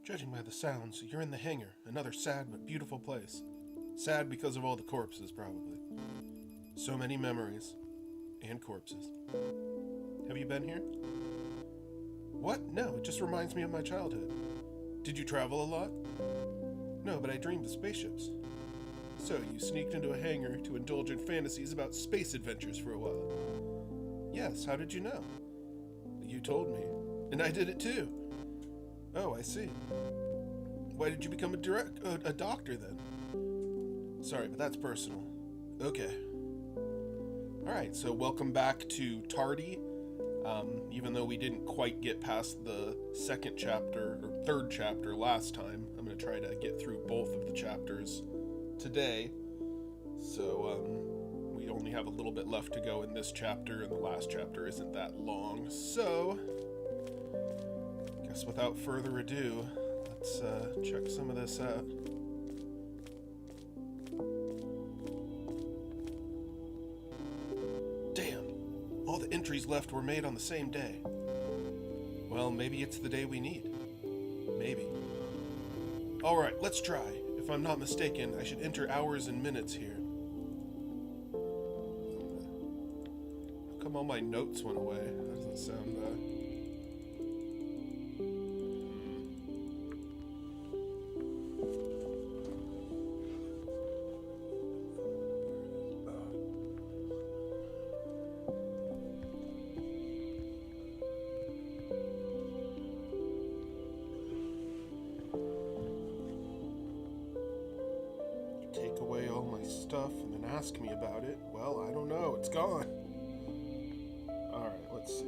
Judging by the sounds, you're in the hangar, another sad but beautiful place. Sad because of all the corpses, probably. So many memories. And corpses. Have you been here? What? No, it just reminds me of my childhood. Did you travel a lot? No, but I dreamed of spaceships. So, you sneaked into a hangar to indulge in fantasies about space adventures for a while. Yes, how did you know? You told me. And I did it too. Oh, I see. Why did you become a doctor then? Sorry, but that's personal. Okay. Alright, so welcome back to Tardy. Even though we didn't quite get past the second chapter, or third chapter last time, I'm going to try to get through both of the chapters today. So, we only have a little bit left to go in this chapter, and the last chapter isn't that long. So, I guess without further ado, let's check some of this out. Damn, all the entries left were made on the same day. Well, maybe it's the day we need. Maybe. Alright, let's try. If I'm not mistaken, I should enter hours and minutes here. How come all my notes went away? That doesn't sound, take away all my stuff and then ask me about it. Well, I don't know. It's gone. Alright, let's see.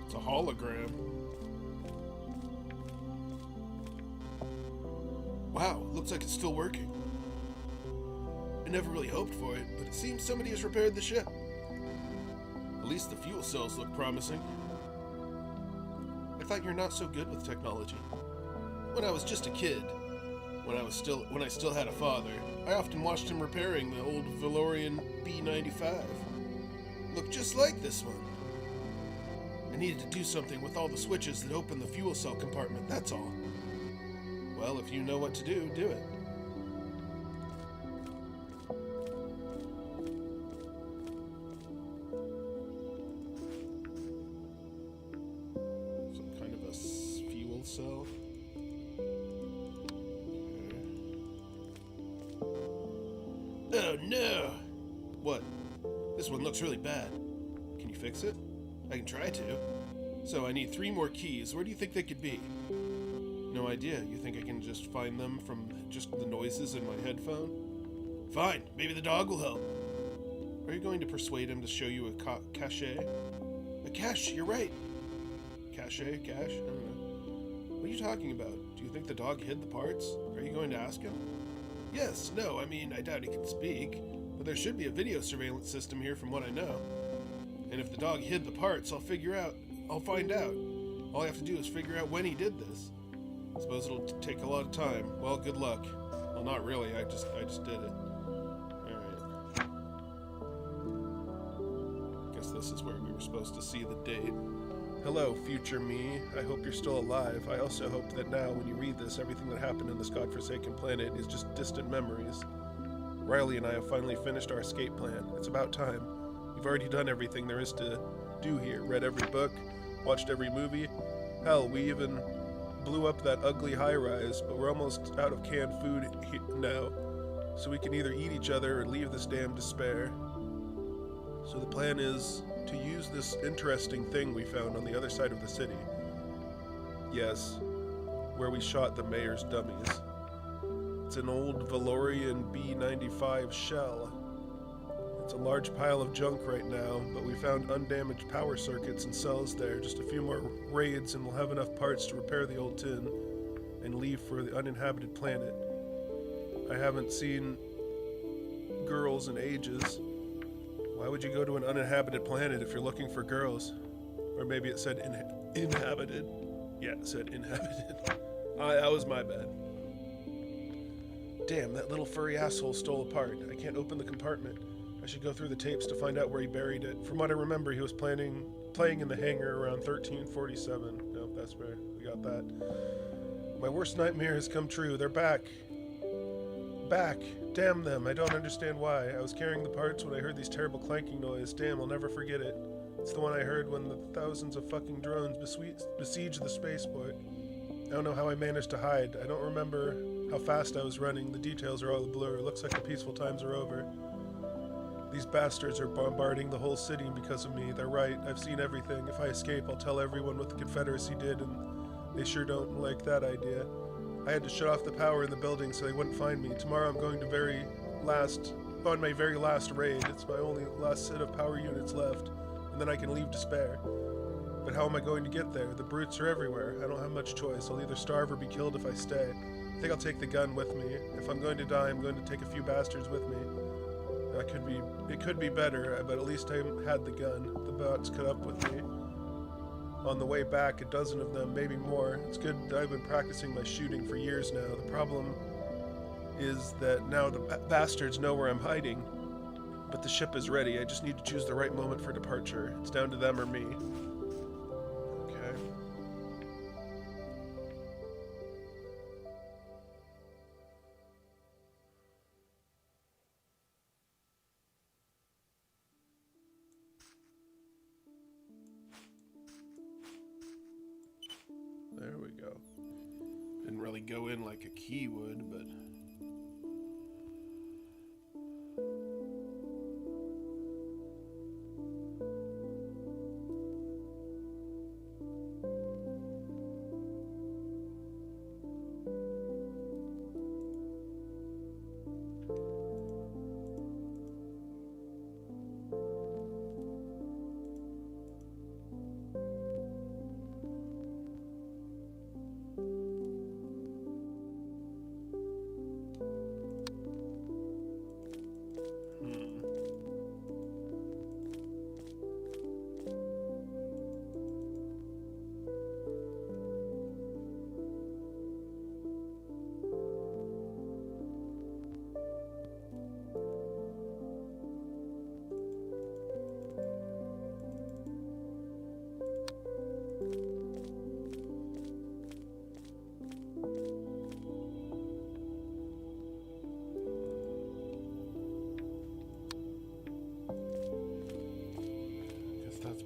It's a hologram. Wow, looks like it's still working. I never really hoped for it, but it seems somebody has repaired the ship. At least the fuel cells look promising. I thought you're not so good with technology. When I was just a kid, when I still had a father, I often watched him repairing the old Valorian B-95. Looked just like this one. I needed to do something with all the switches that open the fuel cell compartment, that's all. Well, if you know what to do, do it. Some kind of a fuel cell. Okay. Oh no! What? This one looks really bad. Can you fix it? I can try to. So I need 3 more keys. Where do you think they could be? No idea. You think I can just find them from just the noises in my headphone? Fine. Maybe the dog will help. Are you going to persuade him to show you a cache? A cache, you're right. Cache? Cache? I don't know. What are you talking about? Do you think the dog hid the parts? Are you going to ask him? Yes. No, I mean, I doubt he can speak. But there should be a video surveillance system here from what I know. And if the dog hid the parts, I'll find out. All I have to do is figure out when he did this. I suppose it'll take a lot of time. Well, good luck. Well, not really. I just did it. Alright. Guess this is where we were supposed to see the date. Hello, future me. I hope you're still alive. I also hope that now, when you read this, everything that happened in this godforsaken planet is just distant memories. Riley and I have finally finished our escape plan. It's about time. We've already done everything there is to do here. Read every book, watched every movie. Hell, we even blew up that ugly high-rise, but we're almost out of canned food now, so we can either eat each other or leave this damn despair. So the plan is to use this interesting thing we found on the other side of the city. Yes, where we shot the mayor's dummies. It's an old Valorian B-95 shell. It's a large pile of junk right now, but we found undamaged power circuits and cells there. Just a few more raids and we'll have enough parts to repair the old tin and leave for the uninhabited planet. I haven't seen girls in ages. Why would you go to an uninhabited planet if you're looking for girls? Or maybe it said inhabited. Yeah, it said inhabited. That was my bad. Damn, that little furry asshole stole a part. I can't open the compartment. I should go through the tapes to find out where he buried it. From what I remember, he was playing in the hangar around 1347. Nope, that's where we got that. My worst nightmare has come true. They're back. Back. Damn them. I don't understand why. I was carrying the parts when I heard these terrible clanking noise. Damn, I'll never forget it. It's the one I heard when the thousands of fucking drones besieged the spaceport. I don't know how I managed to hide. I don't remember how fast I was running. The details are all a blur. It looks like the peaceful times are over. These bastards are bombarding the whole city because of me. They're right. I've seen everything. If I escape, I'll tell everyone what the Confederacy did, and they sure don't like that idea. I had to shut off the power in the building so they wouldn't find me. Tomorrow I'm going to on my very last raid. It's my only last set of power units left, and then I can leave to spare. But how am I going to get there? The brutes are everywhere. I don't have much choice. I'll either starve or be killed if I stay. I think I'll take the gun with me. If I'm going to die, I'm going to take a few bastards with me. It could be better, but at least I had the gun. The bots caught up with me. On the way back, a dozen of them, maybe more. It's good that I've been practicing my shooting for years now. The problem is that now the bastards know where I'm hiding. But the ship is ready. I just need to choose the right moment for departure. It's down to them or me. Okay. There we go. Didn't really go in like a key would, but...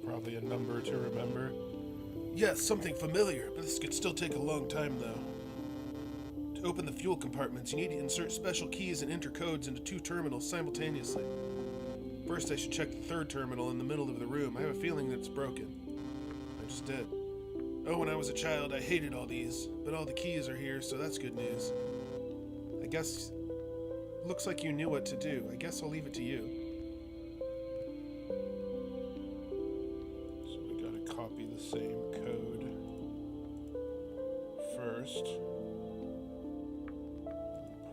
Probably a number to remember. Yes, something familiar, but this could still take a long time, though. To open the fuel compartments, you need to insert special keys and enter codes into 2 terminals simultaneously. First, I should check the 3rd terminal in the middle of the room. I have a feeling that it's broken. I just did. Oh, when I was a child, I hated all these, but all the keys are here, so that's good news. I guess... Looks like you knew what to do. I guess I'll leave it to you. Copy the same code first.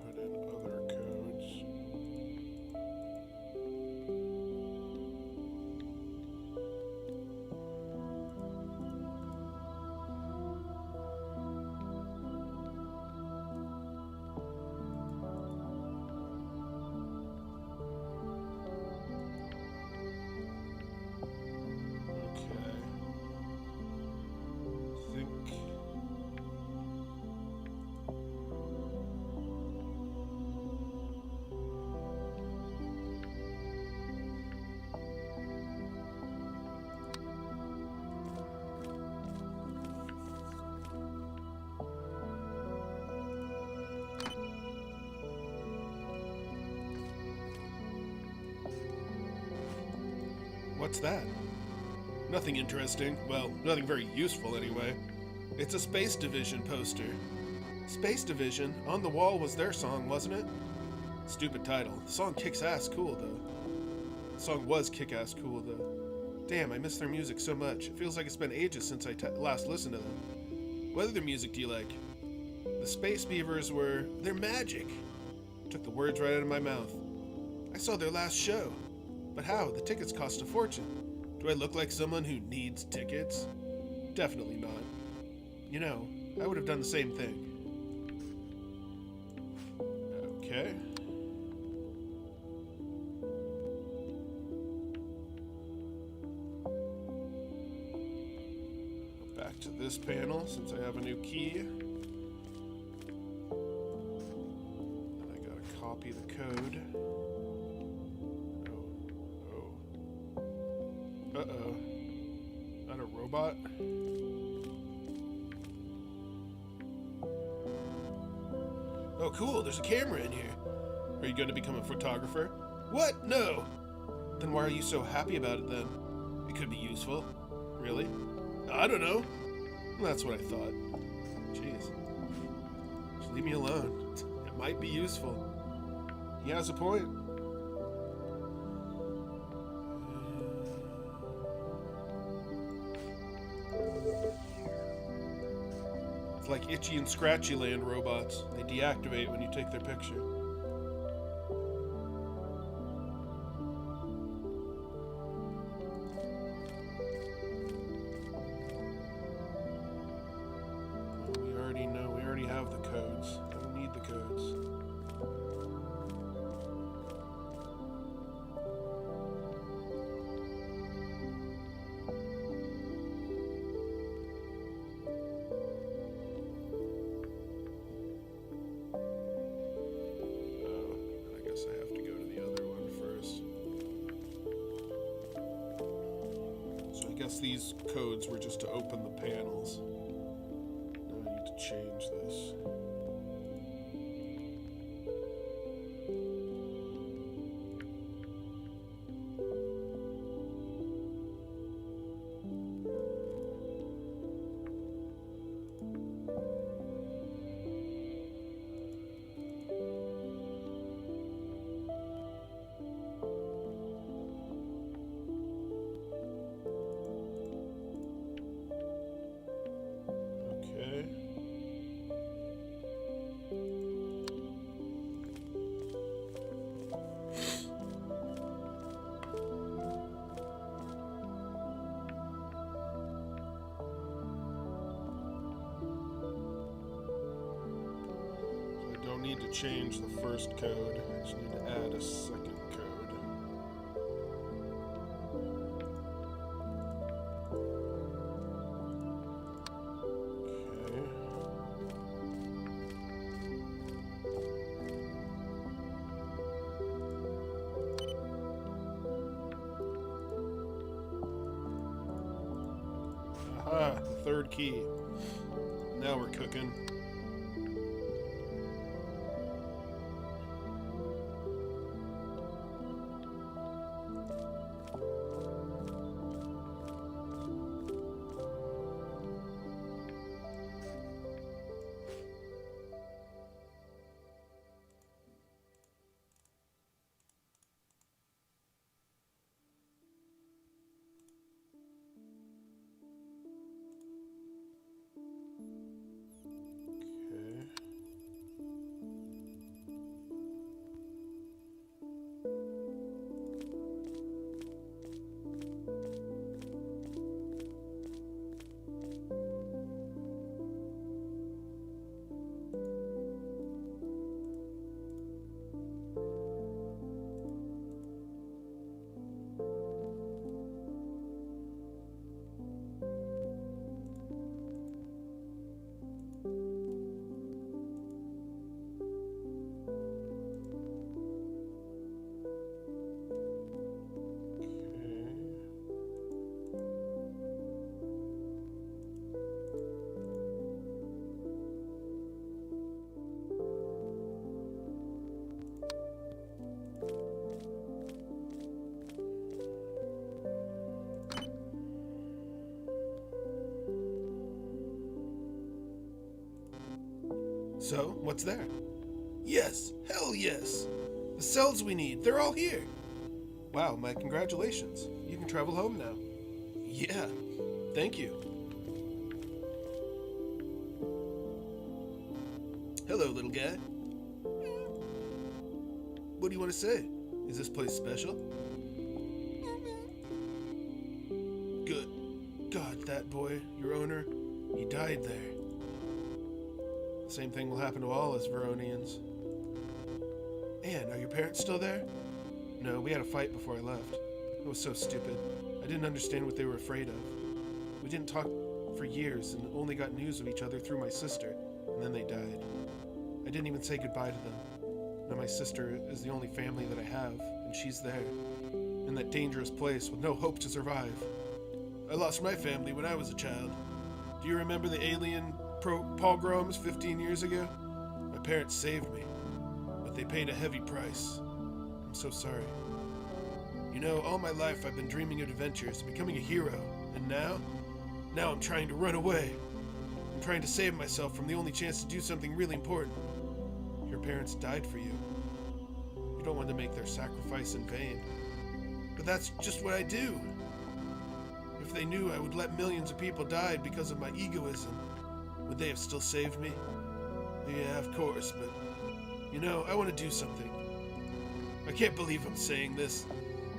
Put in other codes. What's that? Nothing interesting. Well, nothing very useful anyway. It's a Space Division poster. Space Division? On the wall was their song, wasn't it? Stupid title. The song kicks ass cool, though. The song was kick-ass cool, though. Damn, I miss their music so much. It feels like it's been ages since I last listened to them. What other music do you like? The Space Beavers they're magic. Took the words right out of my mouth. I saw their last show. But how? The tickets cost a fortune. Do I look like someone who needs tickets? Definitely not. You know, I would have done the same thing. Okay. Back to this panel since I have a new key. And I gotta copy the code. Uh-oh. Not a robot? Oh, cool. There's a camera in here. Are you going to become a photographer? What? No. Then why are you so happy about it then? It could be useful. Really? I don't know. That's what I thought. Jeez. Just leave me alone. It might be useful. He has a point. It's like Itchy and Scratchy Land robots. They deactivate when you take their picture. We already have the codes. I don't need the codes. I have to go to the other one first. So I guess these codes were just to open the panels. Now I need to change this. Need to change the first code. I just need to add a second code. Okay. Aha, the third key. Now we're cooking. So, what's there? Yes! Hell yes! The cells we need, they're all here! Wow, my congratulations. You can travel home now. Yeah, thank you. Hello, little guy. What do you want to say? Is this place special? that boy, your owner, he died there. The same thing will happen to all us Veronians. Anne, are your parents still there? No, we had a fight before I left. It was so stupid. I didn't understand what they were afraid of. We didn't talk for years and only got news of each other through my sister, and then they died. I didn't even say goodbye to them. Now my sister is the only family that I have, and she's there, in that dangerous place with no hope to survive. I lost my family when I was a child. Do you remember the alien pogroms 15 years ago? My parents saved me, but they paid a heavy price. I'm so sorry. You know, all my life I've been dreaming of adventures, becoming a hero, and now I'm trying to run away. I'm trying to save myself from the only chance to do something really important. Your parents died for you. You don't want to make their sacrifice in vain. But that's just what I do. If they knew I would let millions of people die because of my egoism, would they have still saved me? Yeah, of course, but, you know, I want to do something. I can't believe I'm saying this.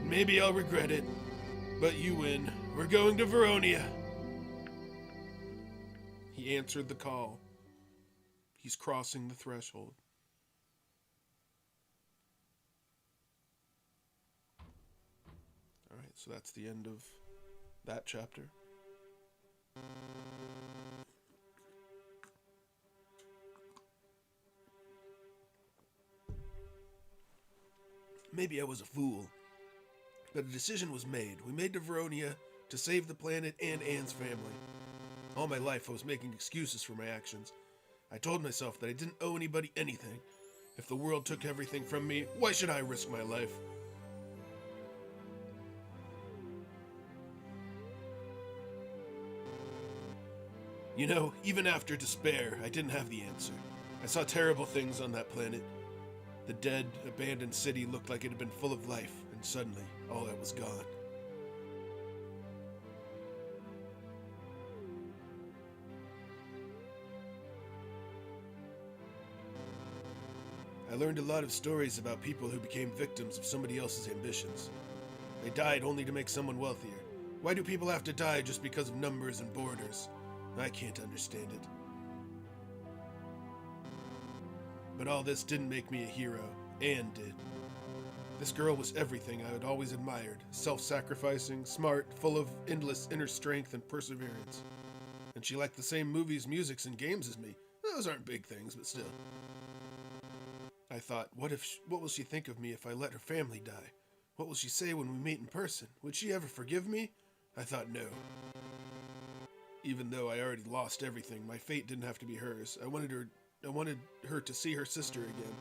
Maybe I'll regret it, but you win. We're going to Veronia. He answered the call. He's crossing the threshold. All right, so that's the end of that chapter. Maybe I was a fool, but a decision was made. We made to Veronia to save the planet and Anne's family. All my life I was making excuses for my actions. I told myself that I didn't owe anybody anything. If the world took everything from me, why should I risk my life? You know, even after despair, I didn't have the answer. I saw terrible things on that planet. The dead, abandoned city looked like it had been full of life, and suddenly, all that was gone. I learned a lot of stories about people who became victims of somebody else's ambitions. They died only to make someone wealthier. Why do people have to die just because of numbers and borders? I can't understand it. But all this didn't make me a hero. Anne did. This girl was everything I had always admired. Self-sacrificing, smart, full of endless inner strength and perseverance. And she liked the same movies, musics, and games as me. Those aren't big things, but still. I thought, what will she think of me if I let her family die? What will she say when we meet in person? Would she ever forgive me? I thought no. Even though I already lost everything, my fate didn't have to be hers. I wanted her to see her sister again.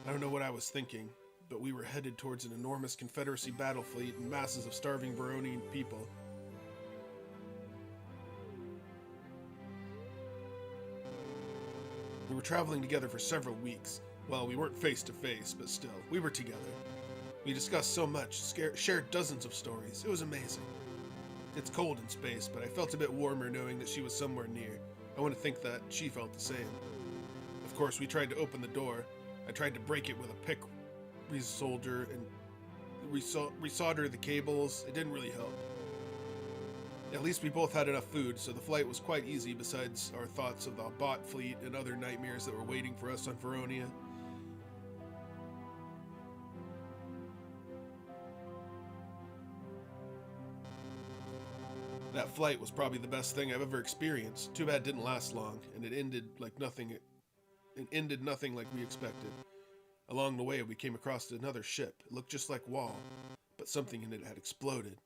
I don't know what I was thinking, but we were headed towards an enormous Confederacy battle fleet and masses of starving Veronian people. We were traveling together for several weeks. Well, we weren't face to face, but still, we were together. We discussed so much, shared dozens of stories. It was amazing. It's cold in space, but I felt a bit warmer knowing that she was somewhere near. I want to think that she felt the same. Of course, we tried to open the door. I tried to break it with a pick resolder and resolder the cables. It didn't really help. At least we both had enough food, so the flight was quite easy besides our thoughts of the bot fleet and other nightmares that were waiting for us on Veronia. That flight was probably the best thing I've ever experienced. Too bad it didn't last long, and it ended nothing like we expected. Along the way, we came across another ship. It looked just like Wall, but something in it had exploded.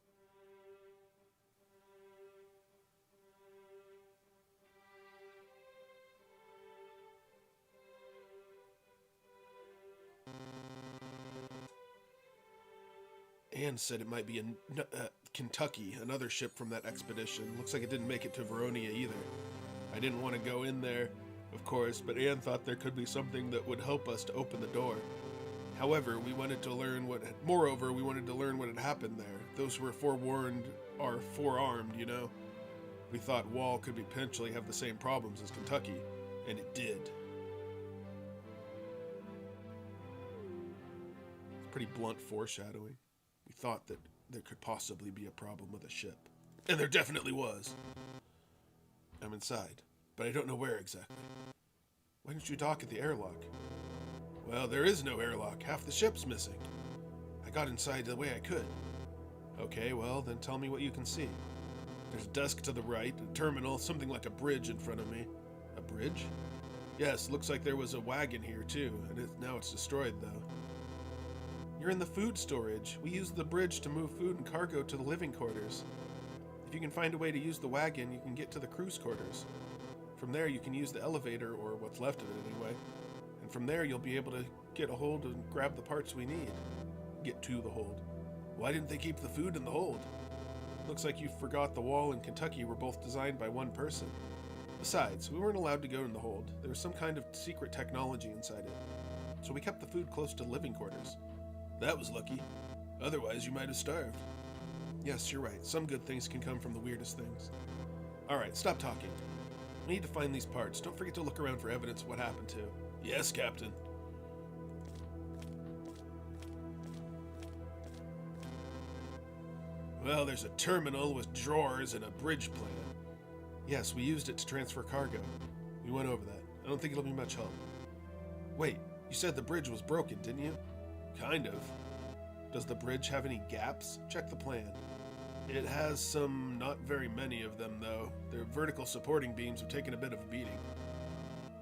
Anne said it might be in Kentucky, another ship from that expedition. Looks like it didn't make it to Veronia either. I didn't want to go in there, of course, but Anne thought there could be something that would help us to open the door. However, we wanted to learn what had happened there. Those who were forewarned are forearmed, you know. We thought Wall could potentially have the same problems as Kentucky, and it did. It's pretty blunt foreshadowing. We thought that there could possibly be a problem with a ship. And there definitely was. I'm inside, but I don't know where exactly. Why didn't you dock at the airlock? Well, there is no airlock. Half the ship's missing. I got inside the way I could. Okay, well, then tell me what you can see. There's a desk to the right, a terminal, something like a bridge in front of me. A bridge? Yes, looks like there was a wagon here too, and now it's destroyed though. You're in the food storage. We use the bridge to move food and cargo to the living quarters. If you can find a way to use the wagon, you can get to the crew's quarters. From there, you can use the elevator, or what's left of it anyway. And from there, you'll be able to get a hold and grab the parts we need. Get to the hold. Why didn't they keep the food in the hold? Looks like you forgot the wall and Kentucky were both designed by one person. Besides, we weren't allowed to go in the hold. There was some kind of secret technology inside it. So we kept the food close to living quarters. That was lucky. Otherwise, you might have starved. Yes, you're right. Some good things can come from the weirdest things. Alright, stop talking. We need to find these parts. Don't forget to look around for evidence of what happened to. Yes, Captain. Well, there's a terminal with drawers and a bridge plan. Yes, we used it to transfer cargo. We went over that. I don't think it'll be much help. Wait, you said the bridge was broken, didn't you? Kind of. Does the bridge have any gaps? Check the plan. It has some, not very many of them, though. Their vertical supporting beams have taken a bit of a beating.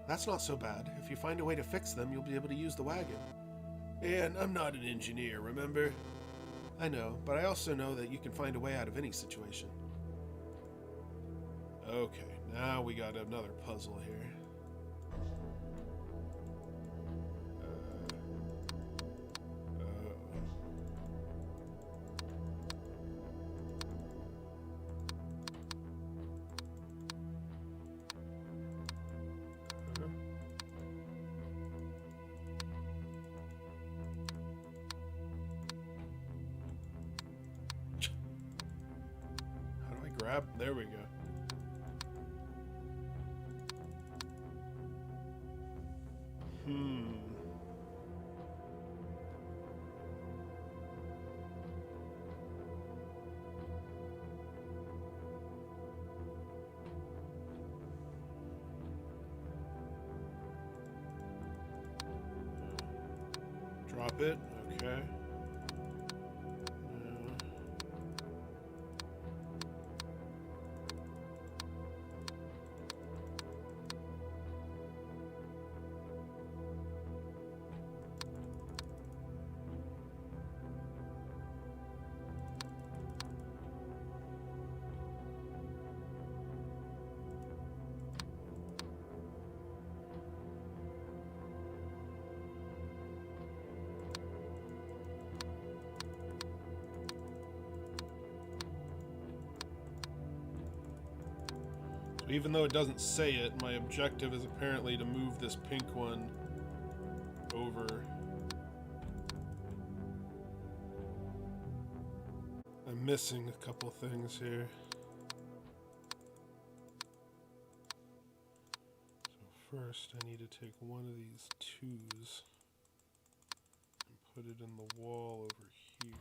That's not so bad. If you find a way to fix them, you'll be able to use the wagon. And I'm not an engineer, remember? I know, but I also know that you can find a way out of any situation. Okay, now we got another puzzle here. Grab. There we go. Drop it. Okay. Even though it doesn't say it, my objective is apparently to move this pink one over. I'm missing a couple things here. So first I need to take one of these twos and put it in the wall over here.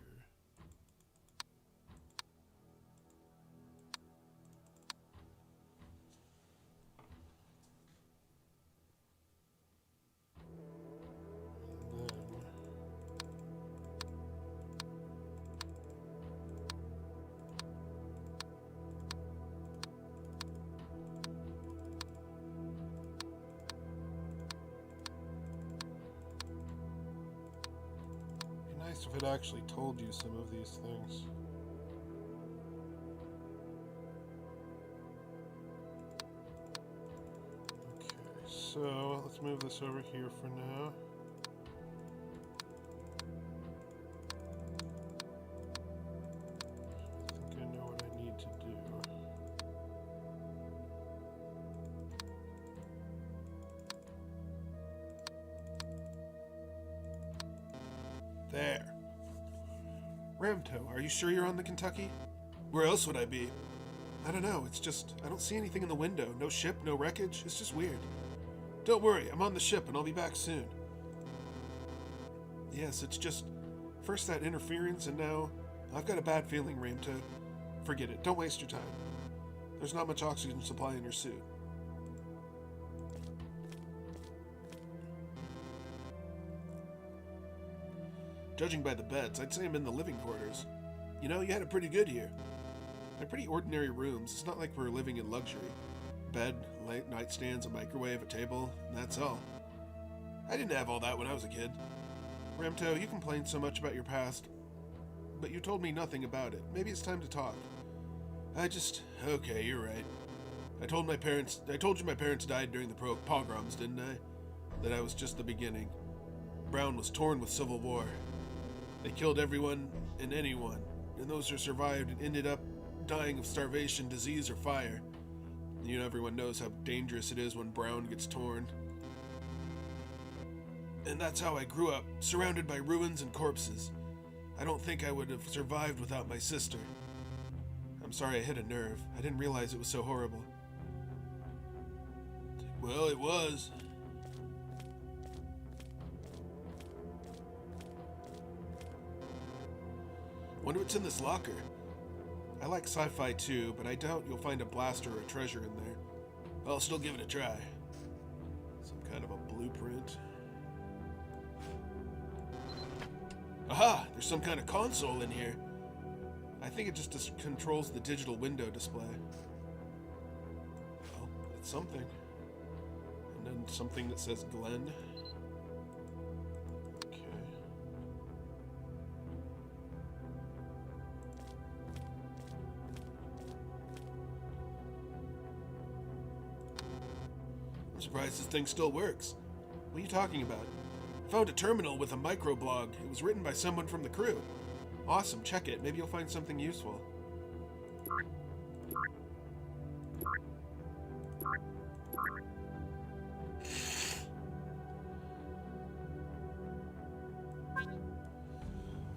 If it actually told you some of these things. Okay, so let's move this over here for now. I think I know what I need to do. There. Ramto, are you sure you're on the Kentucky? Where else would I be? I don't know, it's just, I don't see anything in the window. No ship, no wreckage. It's just weird. Don't worry, I'm on the ship and I'll be back soon. Yes, it's just, first that interference and now, I've got a bad feeling, Ramto. Forget it. Don't waste your time. There's not much oxygen supply in your suit. Judging by the beds, I'd say I'm in the living quarters. You know, you had it pretty good here. They're pretty ordinary rooms. It's not like we're living in luxury. Bed, nightstands, a microwave, a table, and that's all. I didn't have all that when I was a kid. Ramto, you complained so much about your past, but you told me nothing about it. Maybe it's time to talk. Okay, you're right. I told you my parents died during the pogroms, didn't I? That I was just the beginning. Brown was torn with civil war. They killed everyone and anyone, and those who survived ended up dying of starvation, disease, or fire. You know, everyone knows how dangerous it is when Brown gets torn. And that's how I grew up, surrounded by ruins and corpses. I don't think I would have survived without my sister. I'm sorry I hit a nerve. I didn't realize it was so horrible. Well, it was. Wonder what's in this locker. I like sci-fi too, but I doubt you'll find a blaster or a treasure in there. I'll still give it a try. Some kind of a blueprint. Aha! There's some kind of console in here. I think it just controls the digital window display. Well, it's something. And then something that says Glenn. Okay. I'm surprised this thing still works. What are you talking about? I found a terminal with a microblog. It was written by someone from the crew. Awesome, check it. Maybe you'll find something useful.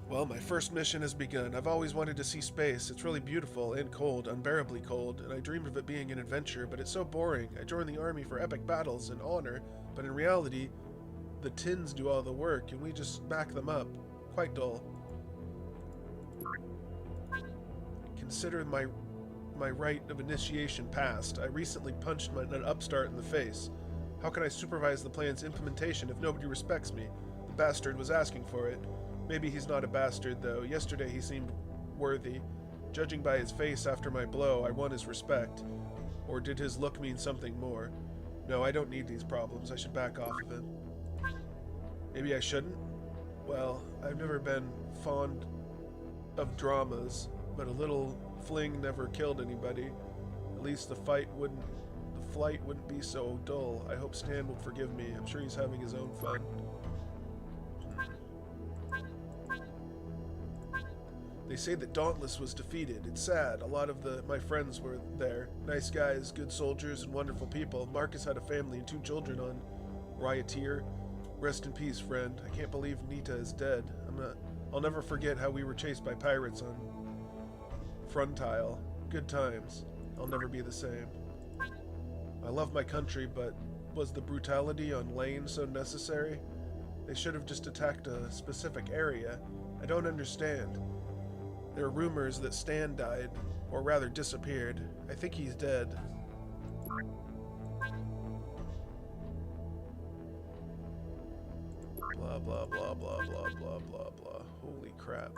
Well, my first mission has begun. I've always wanted to see space. It's really beautiful and cold, unbearably cold, and I dreamed of it being an adventure, but it's so boring. I joined the army for epic battles and honor, but in reality, the tins do all the work, and we just back them up. Quite dull. Consider my rite of initiation passed. I recently punched an upstart in the face. How can I supervise the plan's implementation if nobody respects me? The bastard was asking for it. Maybe he's not a bastard, though. Yesterday he seemed worthy. Judging by his face after my blow, I won his respect. Or did his look mean something more? No, I don't need these problems. I should back off of him. Maybe I shouldn't? Well, I've never been fond of dramas, but a little fling never killed anybody. At least the flight wouldn't be so dull. I hope Stan will forgive me. I'm sure he's having his own fun. They say that Dauntless was defeated. It's sad. A lot of my friends were there. Nice guys, good soldiers, and wonderful people. Marcus had a family and 2 children on Rioteer. Rest in peace, friend. I can't believe Nita is dead. I'll never forget how we were chased by pirates on Frontile. Good times. I'll never be the same. I love my country, but was the brutality on Lane so necessary? They should have just attacked a specific area. I don't understand. There are rumors that Stan died, or rather disappeared. I think he's dead. Blah, blah, blah, blah, blah, blah, blah, blah. Holy crap.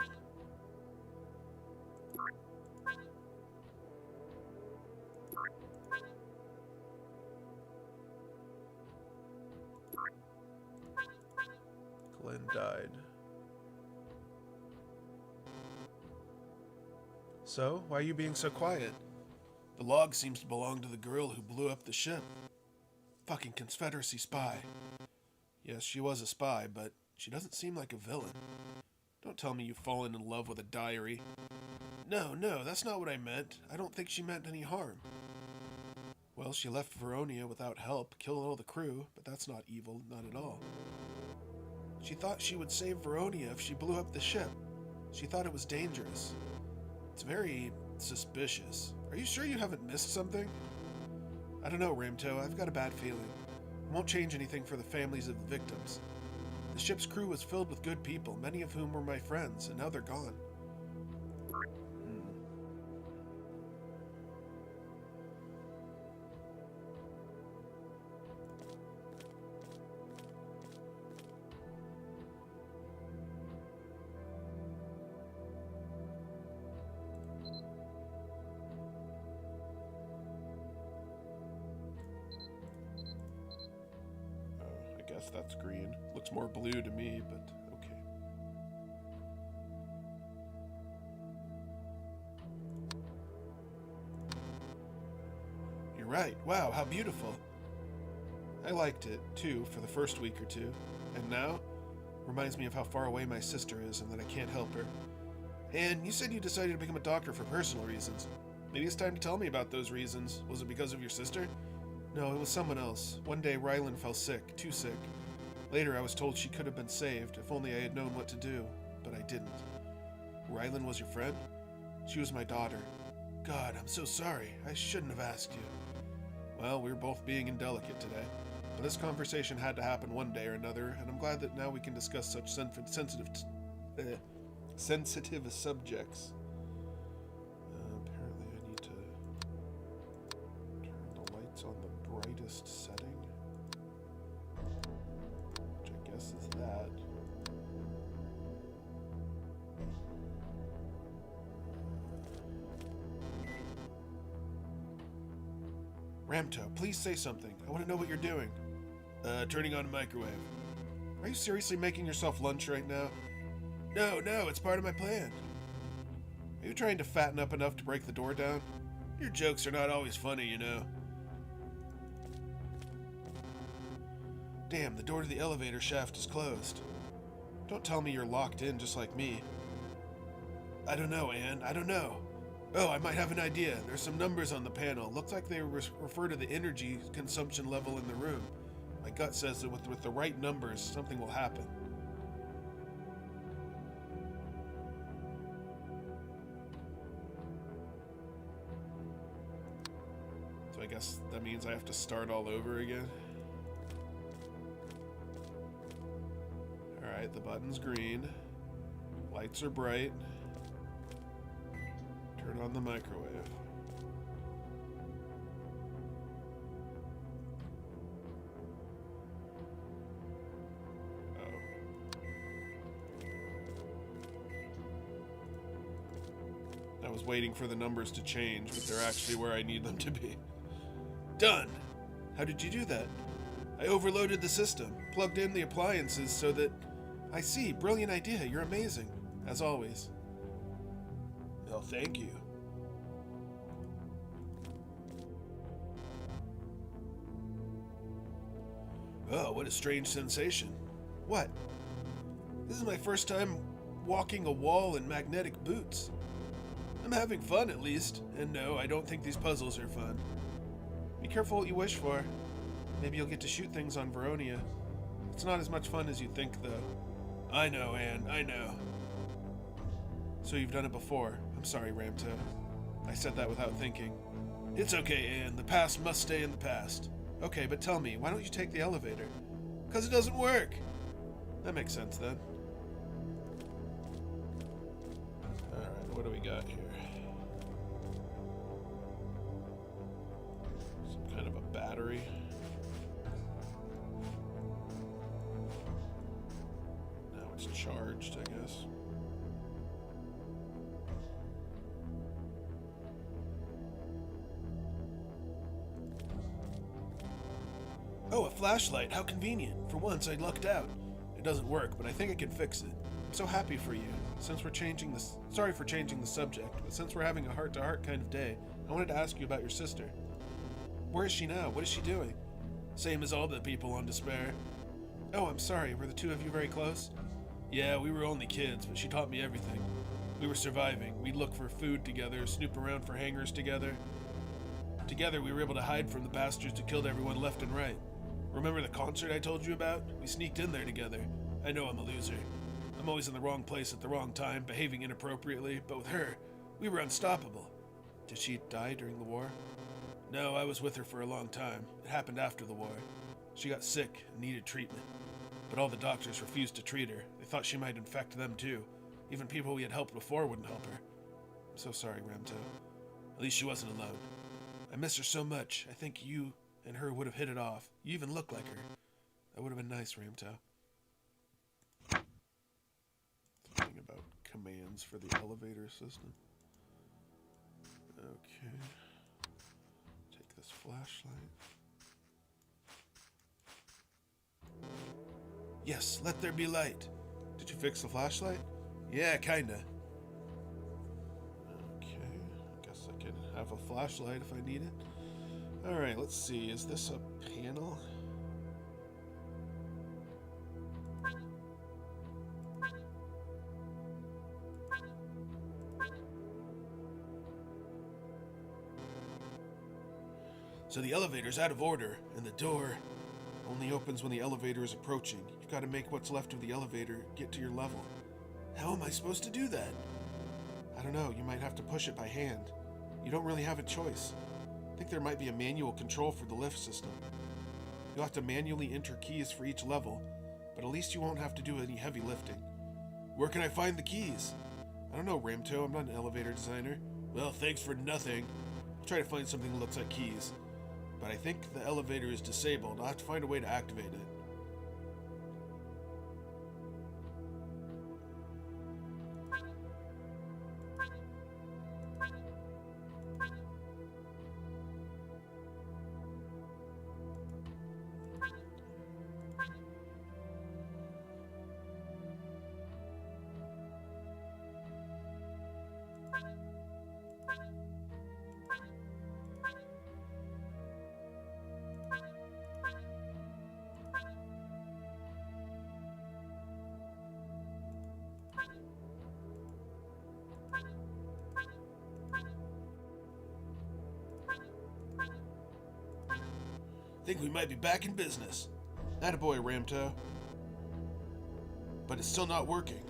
Glenn died. So, why are you being so quiet? The log seems to belong to the girl who blew up the ship. Fucking Confederacy spy. Yes, she was a spy, but she doesn't seem like a villain. Don't tell me you've fallen in love with a diary. No, that's not what I meant. I don't think she meant any harm. Well, she left Veronia without help, killed all the crew, but that's not evil, not at all. She thought she would save Veronia if she blew up the ship. She thought it was dangerous. It's very suspicious. Are you sure you haven't missed something? I don't know, Ramto. I've got a bad feeling. It won't change anything for the families of the victims. The ship's crew was filled with good people, many of whom were my friends, and now they're gone. that's green. Looks more blue to me, but okay. You're right. Wow, how beautiful. I liked it, too, for the first week or two. And now, reminds me of how far away my sister is and that I can't help her. And you said you decided to become a doctor for personal reasons. Maybe it's time to tell me about those reasons. Was it because of your sister? No, it was someone else. One day, Rylan fell sick, too sick. Later, I was told she could have been saved if only I had known what to do, but I didn't. Rylan was your friend? She was my daughter. God, I'm so sorry. I shouldn't have asked you. Well, we were both being indelicate today. But this conversation had to happen one day or another, and I'm glad that now we can discuss such sensitive subjects. Apparently I need to turn the lights on the brightest setting, which I guess is that. Ramto, please say something. I want to know what you're doing. Turning on a microwave. Are you seriously making yourself lunch right now? No, it's part of my plan. Are you trying to fatten up enough to break the door down? Your jokes are not always funny, you know. Damn, the door to the elevator shaft is closed. Don't tell me you're locked in just like me. I don't know, Anne. I don't know. Oh, I might have an idea. There's some numbers on the panel. Looks like they refer to the energy consumption level in the room. My gut says that with the right numbers, something will happen. So I guess that means I have to start all over again. Alright, the button's green. Lights are bright. Turn on the microwave. I was waiting for the numbers to change, but they're actually where I need them to be. Done! How did you do that? I overloaded the system, plugged in the appliances so that... I see, brilliant idea, you're amazing. As always. Well, thank you. Oh, what a strange sensation. What? This is my first time walking a wall in magnetic boots. I'm having fun, at least. And no, I don't think these puzzles are fun. Be careful what you wish for. Maybe you'll get to shoot things on Veronia. It's not as much fun as you think, though. I know, Anne, I know. So you've done it before. I'm sorry, Ramto. I said that without thinking. It's okay, Anne. The past must stay in the past. Okay, but tell me, why don't you take the elevator? 'Cause it doesn't work. That makes sense, then. Alright, what do we got here? Some kind of a battery. Now it's charged, I guess. Oh, a flashlight. How convenient. For once, I lucked out. It doesn't work, but I think I can fix it. I'm so happy for you. Since we're changing this... Sorry for changing the subject, but since we're having a heart-to-heart kind of day, I wanted to ask you about your sister. Where is she now? What is she doing? Same as all the people on Despair. Oh, I'm sorry. Were the two of you very close? Yeah, we were only kids, but she taught me everything. We were surviving. We'd look for food together, snoop around for hangers together. Together, we were able to hide from the bastards who killed everyone left and right. Remember the concert I told you about? We sneaked in there together. I know I'm a loser. I'm always in the wrong place at the wrong time, behaving inappropriately, but with her, we were unstoppable. Did she die during the war? No, I was with her for a long time. It happened after the war. She got sick and needed treatment. But all the doctors refused to treat her. They thought she might infect them too. Even people we had helped before wouldn't help her. I'm so sorry, Ramto. At least she wasn't alone. I miss her so much. I think you and her would have hit it off. You even look like her. That would have been nice, Ramto. Something about commands for the elevator system. Okay. Take this flashlight. Yes, let there be light. Did you fix the flashlight? Yeah, kinda. Okay, I guess I can have a flashlight if I need it. Alright, let's see. Is this a panel? So the elevator's out of order, and the door only opens when the elevator is approaching. You've got to make what's left of the elevator get to your level. How am I supposed to do that? I don't know, you might have to push it by hand. You don't really have a choice. I think there might be a manual control for the lift system. You'll have to manually enter keys for each level, but at least you won't have to do any heavy lifting. Where can I find the keys? I don't know, Ramto, I'm not an elevator designer. Well, thanks for nothing. I'll try to find something that looks like keys. But I think the elevator is disabled. I'll have to find a way to activate it. Think we might be back in business. Attaboy, Ramto. But it's still not working.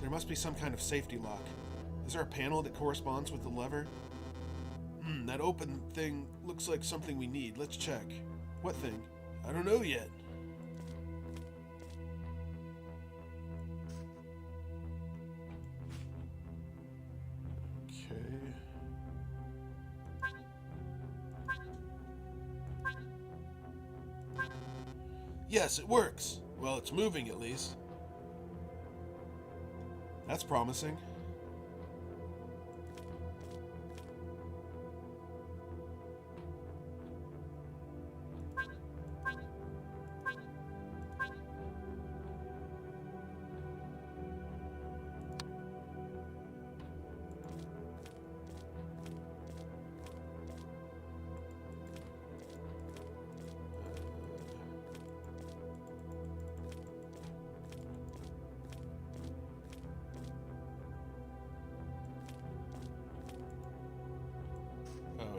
There must be some kind of safety lock. Is there a panel that corresponds with the lever? That open thing looks like something we need. Let's check. What thing? I don't know yet. Okay. Yes, it works. Well, it's moving at least. That's promising.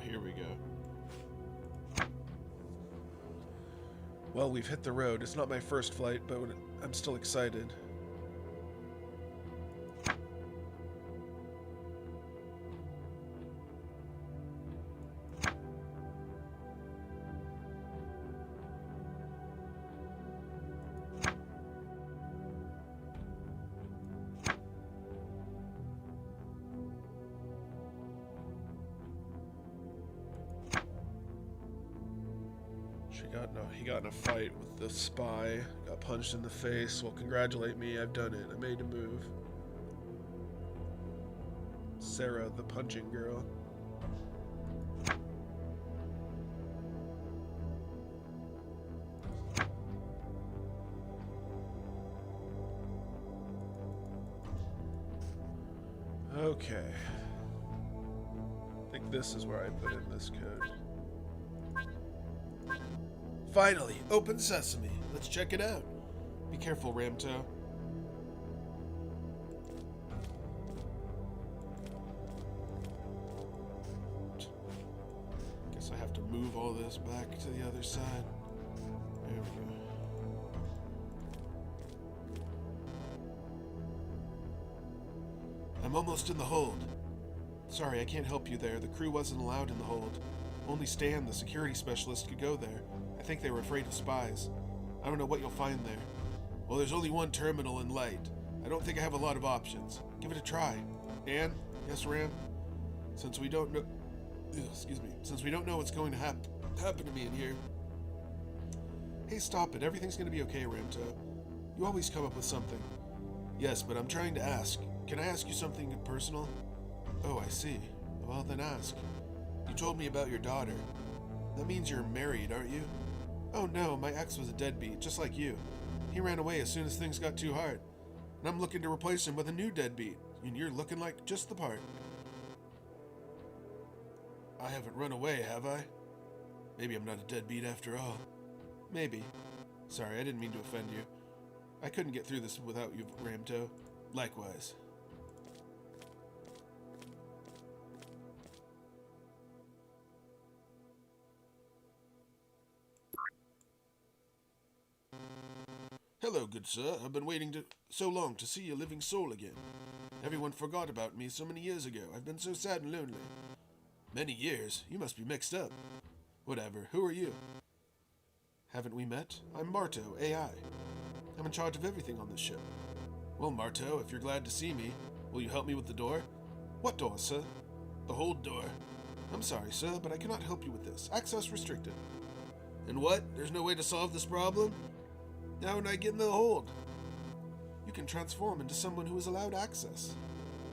Here we go. Well, we've hit the road. It's not my first flight, but I'm still excited. He got in a fight with the spy, got punched in the face. Well, congratulate me, I've done it. I made a move. Sarah, the punching girl. Okay. I think this is where I put in this code. Finally, open sesame. Let's check it out. Be careful, Ramto. Guess I have to move all this back to the other side. There we go. I'm almost in the hold. Sorry, I can't help you there. The crew wasn't allowed in the hold. Only Stan, the security specialist, could go there. I think they were afraid of spies. I don't know what you'll find there. Well, there's only one terminal in light. I don't think I have a lot of options. Give it a try. Anne? Yes, Ram? Since we don't know... Since we don't know what's going to happen to me in here... Hey, stop it. Everything's going to be okay, Ramto. You always come up with something. Yes, but I'm trying to ask. Can I ask you something personal? Oh, I see. Well, then ask. You told me about your daughter. That means you're married, aren't you? Oh no, my ex was a deadbeat, just like you. He ran away as soon as things got too hard. And I'm looking to replace him with a new deadbeat. And you're looking like just the part. I haven't run away, have I? Maybe I'm not a deadbeat after all. Maybe. Sorry, I didn't mean to offend you. I couldn't get through this without you, Ramto. Likewise. Hello, good sir. I've been waiting so long to see your living soul again. Everyone forgot about me so many years ago. I've been so sad and lonely. Many years? You must be mixed up. Whatever. Who are you? Haven't we met? I'm Marto, AI. I'm in charge of everything on this ship. Well, Marto, if you're glad to see me, will you help me with the door? What door, sir? The hold door. I'm sorry, sir, but I cannot help you with this. Access restricted. And what? There's no way to solve this problem? How would I get in the hold? You can transform into someone who is allowed access.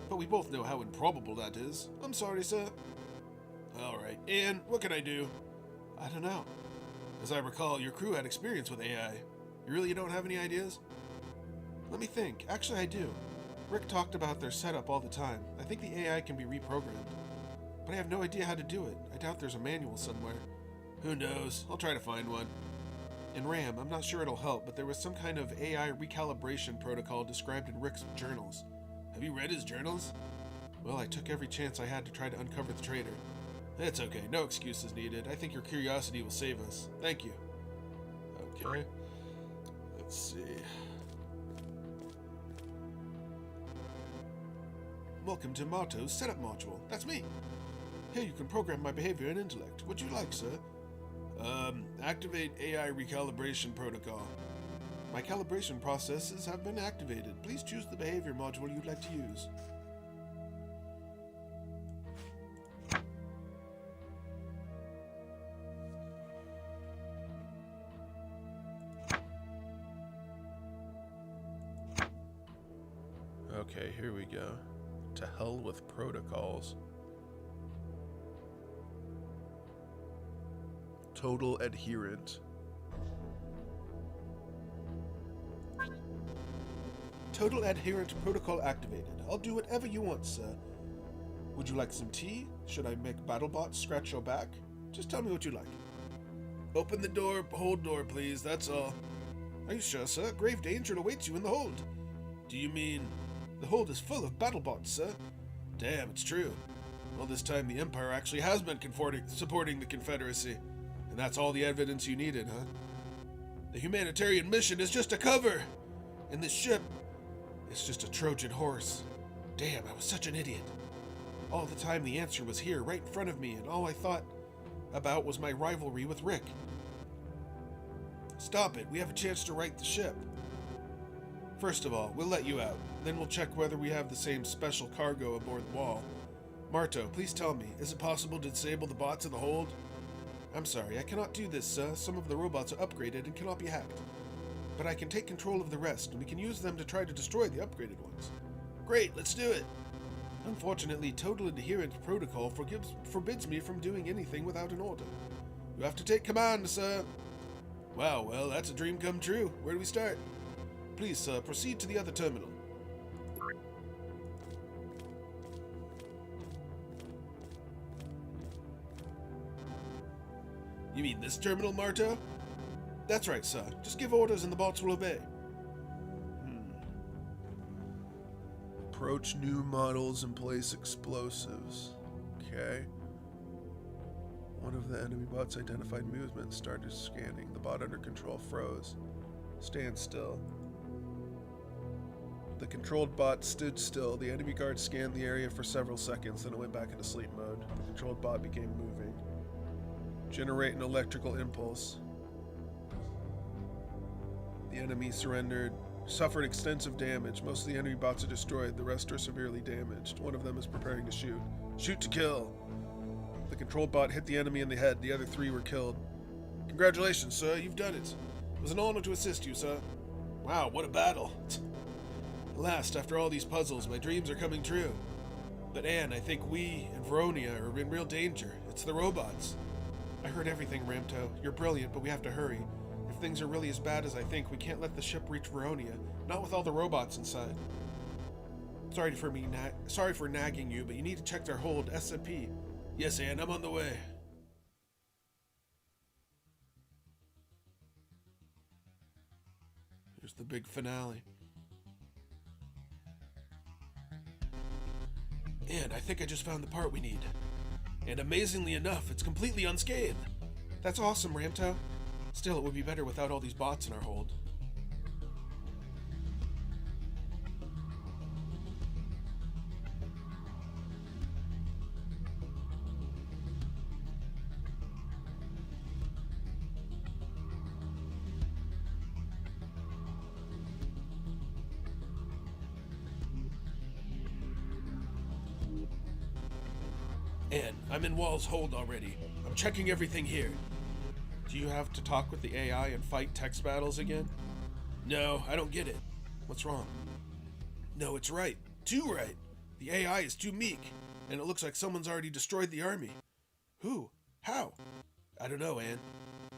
But we both know how improbable that is. I'm sorry, sir. Alright, and what can I do? I don't know. As I recall, your crew had experience with AI. You really don't have any ideas? Let me think. Actually, I do. Rick talked about their setup all the time. I think the AI can be reprogrammed. But I have no idea how to do it. I doubt there's a manual somewhere. Who knows? I'll try to find one. In RAM, I'm not sure it'll help, but there was some kind of AI recalibration protocol described in Rick's journals. Have you read his journals? Well, I took every chance I had to try to uncover the traitor. It's okay, no excuses needed. I think your curiosity will save us. Thank you. Okay. Let's see. Welcome to Marto's setup module. That's me. Here you can program my behavior and intellect. Would you like, sir? Activate AI recalibration protocol. My calibration processes have been activated. Please choose the behavior module you'd like to use. Okay, here we go. To hell with protocols. Total adherent. Total adherent protocol activated. I'll do whatever you want, sir. Would you like some tea? Should I make BattleBots scratch your back? Just tell me what you like. Open the door, hold door, please, that's all. Are you sure, sir? Grave danger awaits you in the hold. Do you mean... The hold is full of BattleBots, sir. Damn, it's true. All this time the Empire actually has been supporting the Confederacy. And that's all the evidence you needed, huh? The humanitarian mission is just a cover! And this ship is just a Trojan horse. Damn, I was such an idiot. All the time the answer was here, right in front of me, and all I thought about was my rivalry with Rick. Stop it, we have a chance to right the ship. First of all, we'll let you out. Then we'll check whether we have the same special cargo aboard the wall. Marto, please tell me, is it possible to disable the bots in the hold? I'm sorry, I cannot do this, sir. Some of the robots are upgraded and cannot be hacked. But I can take control of the rest, and we can use them to try to destroy the upgraded ones. Great, let's do it! Unfortunately, Total Adherent Protocol forbids me from doing anything without an order. You have to take command, sir. Wow, well, that's a dream come true. Where do we start? Please, sir, proceed to the other terminal. You mean this terminal, Marto? That's right, sir. Just give orders and the bots will obey. Approach new models and place explosives. Okay. One of the enemy bots identified movement, started scanning. The bot under control froze. Stand still. The controlled bot stood still. The enemy guard scanned the area for several seconds, then it went back into sleep mode. The controlled bot began moving. Generate an electrical impulse. The enemy suffered extensive damage. Most of the enemy bots are destroyed. The rest are severely damaged. One of them is preparing to shoot. Shoot to kill. The controlled bot hit the enemy in the head. The other 3 were killed. Congratulations, sir. You've done it. It was an honor to assist you, sir. Wow, what a battle. At last, after all these puzzles, my dreams are coming true. But Anne, I think we and Veronia are in real danger. It's the robots. I heard everything, Ramto. You're brilliant, but we have to hurry. If things are really as bad as I think, we can't let the ship reach Veronia. Not with all the robots inside. Sorry for nagging you, but you need to check their hold SMP. Yes, Anne, I'm on the way. Here's the big finale. And I think I just found the part we need. And amazingly enough, it's completely unscathed. That's awesome, Ramto. Still, it would be better without all these bots in our hold. Anne, I'm in Wall's hold already. I'm checking everything here. Do you have to talk with the AI and fight text battles again? No, I don't get it. What's wrong? No, it's right. Too right. The AI is too meek, and it looks like someone's already destroyed the army. Who? How? I don't know, Anne.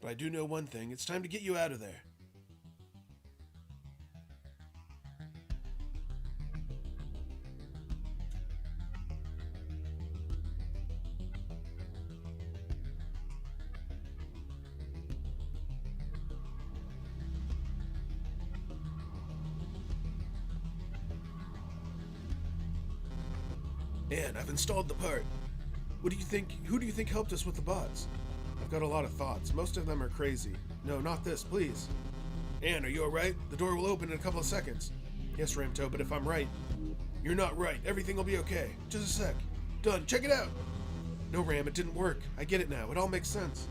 But I do know one thing. It's time to get you out of there. Anne, I've installed the part. What do you think? Who do you think helped us with the bots? I've got a lot of thoughts. Most of them are crazy. No, not this, please. Anne, are you alright? The door will open in a couple of seconds. Yes, Ramto, but if I'm right... You're not right. Everything will be okay. Just a sec. Done. Check it out! No, Ram, it didn't work. I get it now. It all makes sense.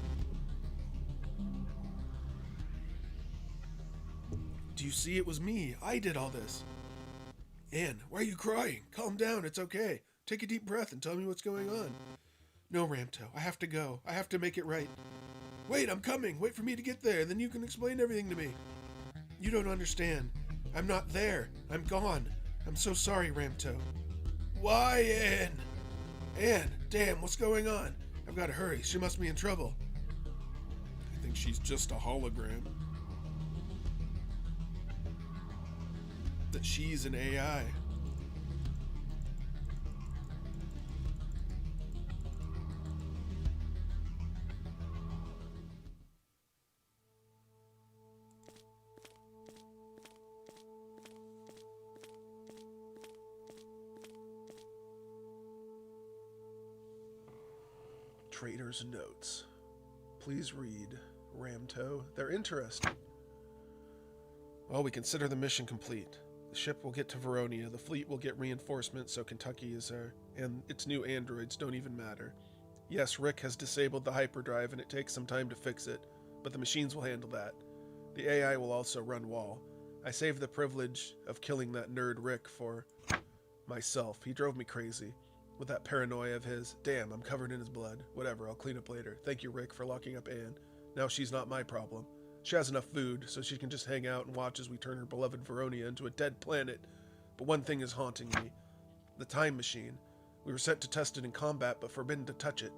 Do you see? It was me. I did all this. Anne, why are you crying? Calm down. It's okay. Take a deep breath and tell me what's going on. No, Ramto. I have to go. I have to make it right. Wait, I'm coming. Wait for me to get there. Then you can explain everything to me. You don't understand. I'm not there. I'm gone. I'm so sorry, Ramto. Why, Anne? Anne, damn, what's going on? I've got to hurry. She must be in trouble. I think she's just a hologram. That she's an AI. Trader's notes. Please read. Ramto. They're interesting. Well, we consider the mission complete. The ship will get to Veronia, the fleet will get reinforcements, so Kentucky is there, and its new androids don't even matter. Yes, Rick has disabled the hyperdrive and it takes some time to fix it, but the machines will handle that. The AI will also run Wall. I saved the privilege of killing that nerd Rick for myself. He drove me crazy with that paranoia of his. Damn, I'm covered in his blood. Whatever, I'll clean up later. Thank you, Rick, for locking up Anne. Now she's not my problem. She has enough food, so she can just hang out and watch as we turn her beloved Veronia into a dead planet. But one thing is haunting me. The time machine. We were sent to test it in combat, but forbidden to touch it.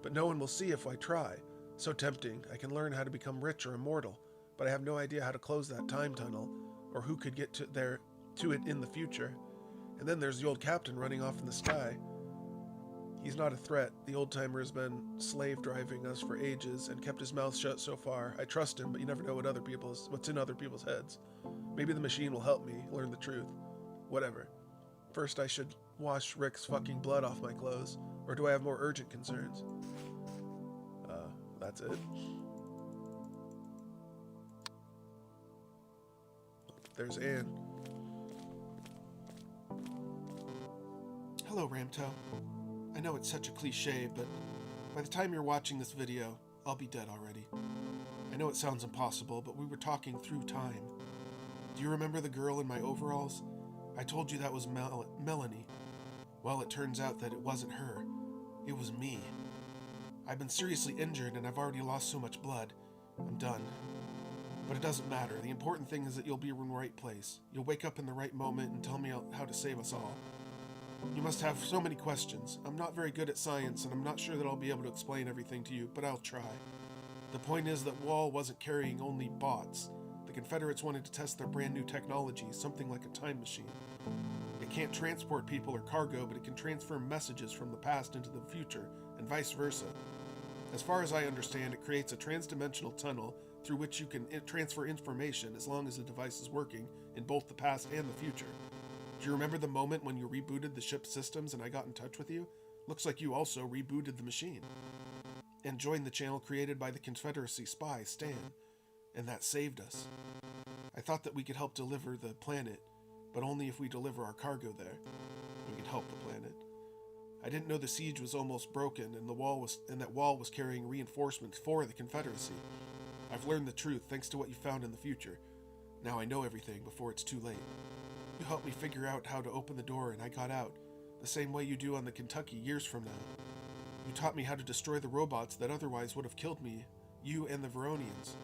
But no one will see if I try. So tempting. I can learn how to become rich or immortal, but I have no idea how to close that time tunnel, or who could get to it in the future. And then there's the old captain running off in the sky. He's not a threat. The old-timer has been slave-driving us for ages and kept his mouth shut so far. I trust him, but you never know what's in other people's heads. Maybe the machine will help me learn the truth. Whatever. First, I should wash Rick's fucking blood off my clothes. Or do I have more urgent concerns? That's it. There's Anne. Hello, Ramto. I know it's such a cliche, but by the time you're watching this video, I'll be dead already. I know it sounds impossible, but we were talking through time. Do you remember the girl in my overalls? I told you that was Melanie. Well, it turns out that it wasn't her. It was me. I've been seriously injured and I've already lost so much blood. I'm done. But it doesn't matter. The important thing is that you'll be in the right place. You'll wake up in the right moment and tell me how to save us all. You must have so many questions. I'm not very good at science, and I'm not sure that I'll be able to explain everything to you, but I'll try. The point is that Wall wasn't carrying only bots. The Confederates wanted to test their brand new technology, something like a time machine. It can't transport people or cargo, but it can transfer messages from the past into the future, and vice versa. As far as I understand, it creates a transdimensional tunnel through which you can transfer information as long as the device is working in both the past and the future. Do you remember the moment when you rebooted the ship's systems and I got in touch with you? Looks like you also rebooted the machine and joined the channel created by the Confederacy spy, Stan, and that saved us. I thought that we could help deliver the planet, but only if we deliver our cargo there. We could help the planet. I didn't know the siege was almost broken and that Wall was carrying reinforcements for the Confederacy. I've learned the truth thanks to what you found in the future. Now I know everything before it's too late. You helped me figure out how to open the door and I got out, the same way you do on the Kentucky years from now. You taught me how to destroy the robots that otherwise would have killed me, you and the Veronians.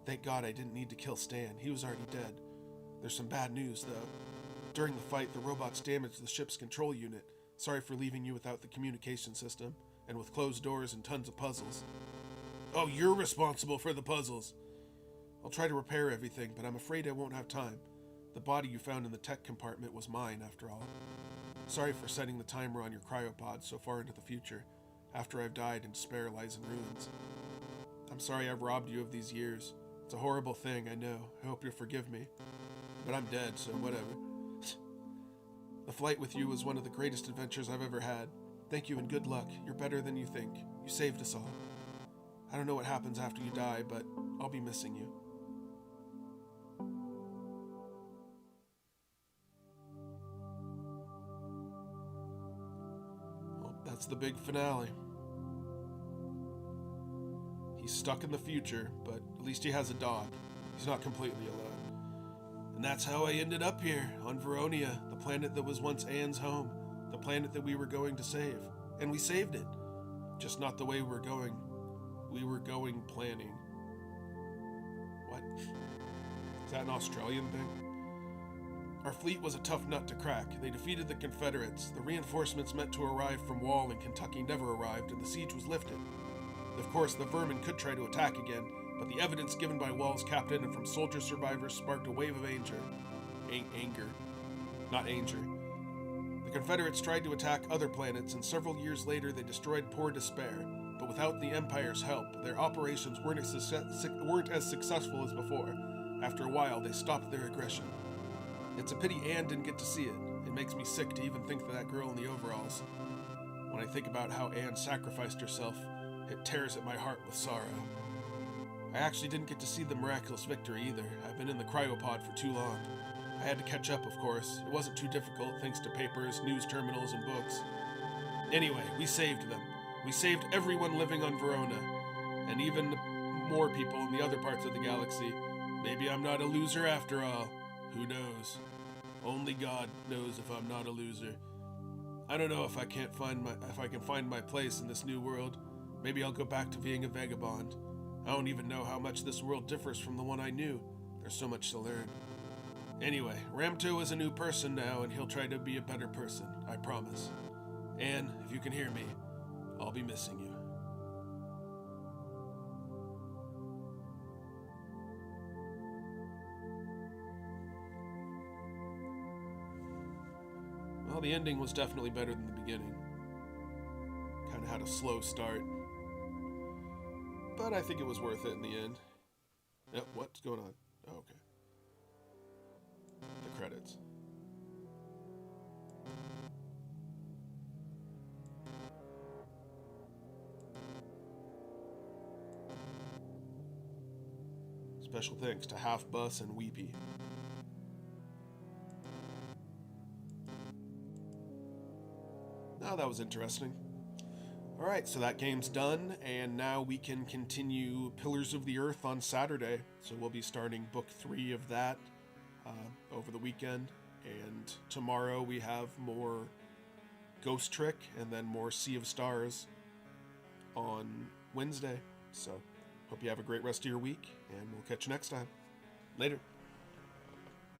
Thank God I didn't need to kill Stan, he was already dead. There's some bad news though. During the fight, the robots damaged the ship's control unit. Sorry for leaving you without the communication system, and with closed doors and tons of puzzles. Oh, you're responsible for the puzzles. I'll try to repair everything, but I'm afraid I won't have time. The body you found in the tech compartment was mine, after all. Sorry for setting the timer on your cryopod so far into the future, after I've died and despair lies in ruins. I'm sorry I've robbed you of these years. It's a horrible thing, I know. I hope you'll forgive me. But I'm dead, so whatever. The flight with you was one of the greatest adventures I've ever had. Thank you and good luck. You're better than you think. You saved us all. I don't know what happens after you die, but I'll be missing you. Well, that's the big finale. He's stuck in the future, but at least he has a dog. He's not completely alone. And that's how I ended up here, on Veronia, the planet that was once Anne's home, the planet that we were going to save. And we saved it. Just not the way we're going. We were going planning. What? Is that an Australian thing? Our fleet was a tough nut to crack. They defeated the Confederates. The reinforcements meant to arrive from Wall in Kentucky never arrived, and the siege was lifted. Of course, the vermin could try to attack again, but the evidence given by Wall's captain and from soldier survivors sparked a wave of anger. The Confederates tried to attack other planets, and several years later they destroyed Poor Despair, but without the Empire's help, their operations weren't as successful as before. After a while, they stopped their aggression. It's a pity Anne didn't get to see it. It makes me sick to even think of that girl in the overalls. When I think about how Anne sacrificed herself, it tears at my heart with sorrow. I actually didn't get to see the miraculous victory either. I've been in the cryopod for too long. I had to catch up, of course. It wasn't too difficult thanks to papers, news terminals, and books. Anyway, we saved them. We saved everyone living on Verona, and even more people in the other parts of the galaxy. Maybe I'm not a loser after all. Who knows? Only God knows if I'm not a loser. I don't know if I can find my place in this new world. Maybe I'll go back to being a vagabond. I don't even know how much this world differs from the one I knew. There's so much to learn. Anyway, Ramto is a new person now, and he'll try to be a better person, I promise. Anne, if you can hear me, I'll be missing you. Well, the ending was definitely better than the beginning. Kind of had a slow start. But I think it was worth it in the end. Yep, what's going on? Oh, okay. The credits. Special thanks to Half Bus and Weepy. Oh, that was interesting. Alright, so that game's done, and now we can continue Pillars of the Earth on Saturday. So we'll be starting Book 3 of that over the weekend, and tomorrow we have more Ghost Trick, and then more Sea of Stars on Wednesday. So, hope you have a great rest of your week, and we'll catch you next time. Later.